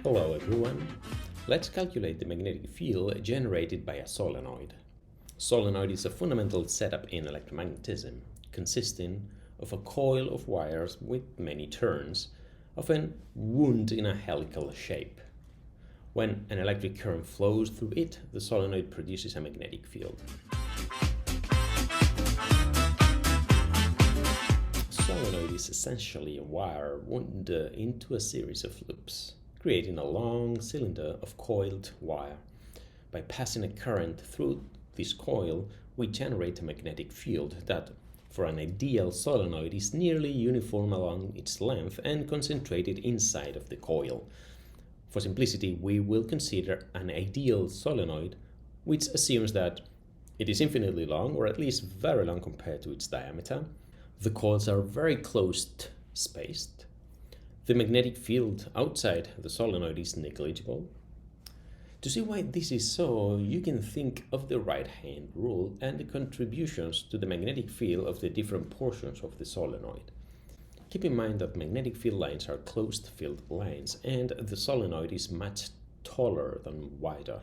Hello everyone. Let's calculate the magnetic field generated by a solenoid. Solenoid is a fundamental setup in electromagnetism, consisting of a coil of wires with many turns, often wound in a helical shape. When an electric current flows through it, the solenoid produces a magnetic field. Solenoid is essentially a wire wound into a series of loops, creating a long cylinder of coiled wire. By passing a current through this coil, we generate a magnetic field that, for an ideal solenoid, is nearly uniform along its length and concentrated inside of the coil. For simplicity, we will consider an ideal solenoid, which assumes that it is infinitely long, or at least very long compared to its diameter. The coils are very close spaced. The magnetic field outside the solenoid is negligible. To see why this is so, you can think of the right-hand rule and the contributions to the magnetic field of the different portions of the solenoid. Keep in mind that magnetic field lines are closed field lines and the solenoid is much taller than wider.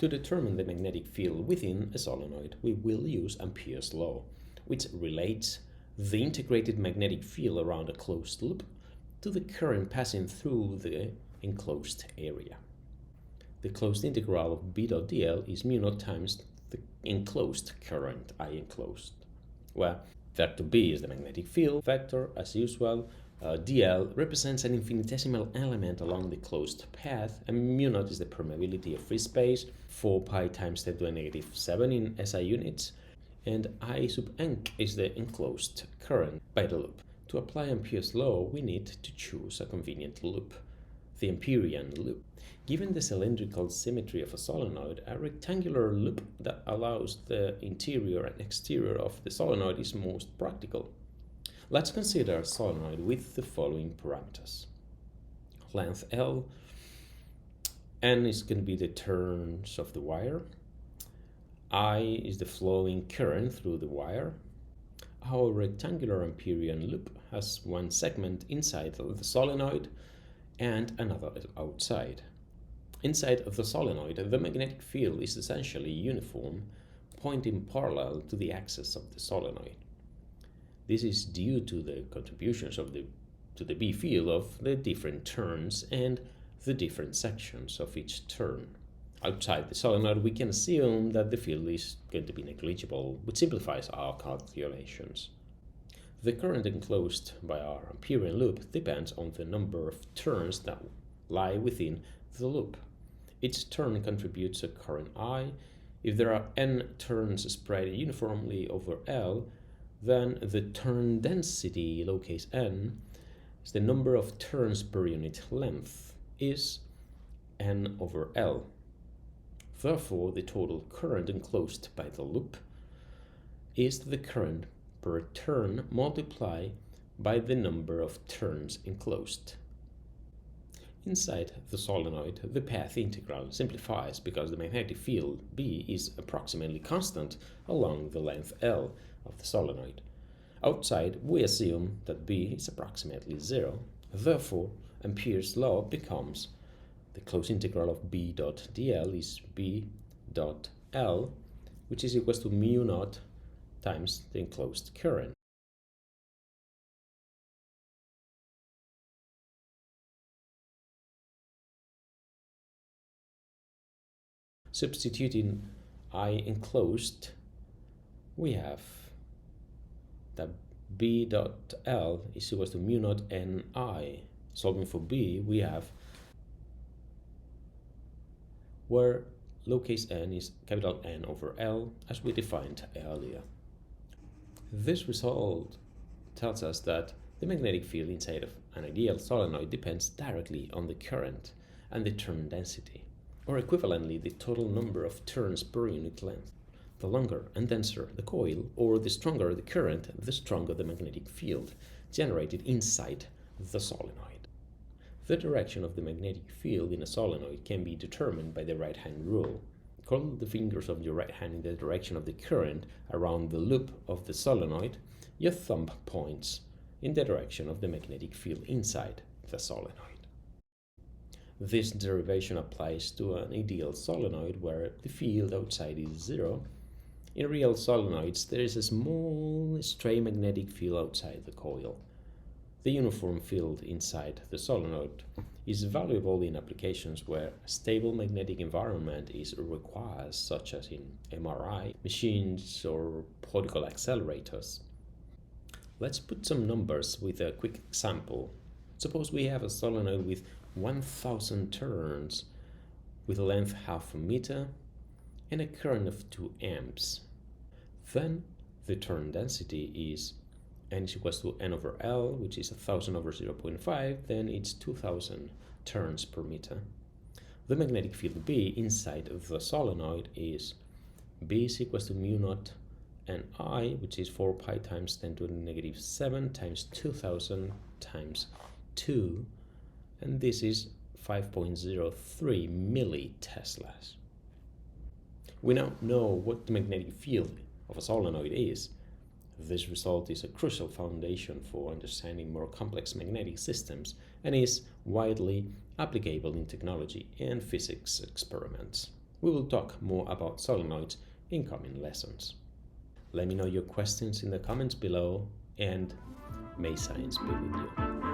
To determine the magnetic field within a solenoid, we will use Ampere's law, which relates the integrated magnetic field around a closed loop to the current passing through the enclosed area. The closed integral of B dot dl is mu naught times the enclosed current I enclosed, where vector B is the magnetic field vector as usual. dl represents an infinitesimal element along the closed path, and mu naught is the permeability of free space, 4 pi times 10 to the negative 7 in SI units, and I sub enc is the enclosed current by the loop. To apply Ampere's law, we need to choose a convenient loop, the Amperian loop. Given the cylindrical symmetry of a solenoid, a rectangular loop that allows the interior and exterior of the solenoid is most practical. Let's consider a solenoid with the following parameters. Length L, N is going to be the turns of the wire, I is the flowing current through the wire. Our rectangular Amperian loop has one segment inside of the solenoid and another outside. Inside of the solenoid, the magnetic field is essentially uniform, pointing parallel to the axis of the solenoid. This is due to the contributions to the B field of the different turns and the different sections of each turn. Outside the solenoid, we can assume that the field is going to be negligible, which simplifies our calculations. The current enclosed by our Amperian loop depends on the number of turns that lie within the loop. Each turn contributes a current I. If there are n turns spread uniformly over L, then the turn density, lowercase n, is the number of turns per unit length, is n over L. Therefore, the total current enclosed by the loop is the current per turn multiplied by the number of turns enclosed. Inside the solenoid, the path integral simplifies because the magnetic field B is approximately constant along the length L of the solenoid. Outside, we assume that B is approximately 0. Therefore, Ampere's law becomes the closed integral of B dot dl is B dot L, which is equal to mu naught times the enclosed current. Substituting I enclosed, we have that B dot L is equal to mu naught Ni. Solving for B, we have where lowercase n is capital N over L, as we defined earlier. This result tells us that the magnetic field inside of an ideal solenoid depends directly on the current and the turn density, or equivalently the total number of turns per unit length. The longer and denser the coil, or the stronger the current, the stronger the magnetic field generated inside the solenoid. The direction of the magnetic field in a solenoid can be determined by the right-hand rule. Curl the fingers of your right hand in the direction of the current around the loop of the solenoid. Your thumb points in the direction of the magnetic field inside the solenoid. This derivation applies to an ideal solenoid where the field outside is zero. In real solenoids, there is a small stray magnetic field outside the coil. The uniform field inside the solenoid is valuable in applications where a stable magnetic environment is required, such as in MRI machines or particle accelerators. Let's put some numbers with a quick example. Suppose we have a solenoid with 1000 turns with a length half a meter and a current of 2 amps. Then the turn density is n is equals to n over L, which is 1000 over 0.5, then it's 2000 turns per meter. The magnetic field B inside of the solenoid is B is equals to mu naught and I, which is 4 pi times 10 to the negative 7 times 2000 times 2, and this is 5.03 milliteslas. We now know what the magnetic field of a solenoid is. This result is a crucial foundation for understanding more complex magnetic systems and is widely applicable in technology and physics experiments. We will talk more about solenoids in coming lessons. Let me know your questions in the comments below, and may science be with you.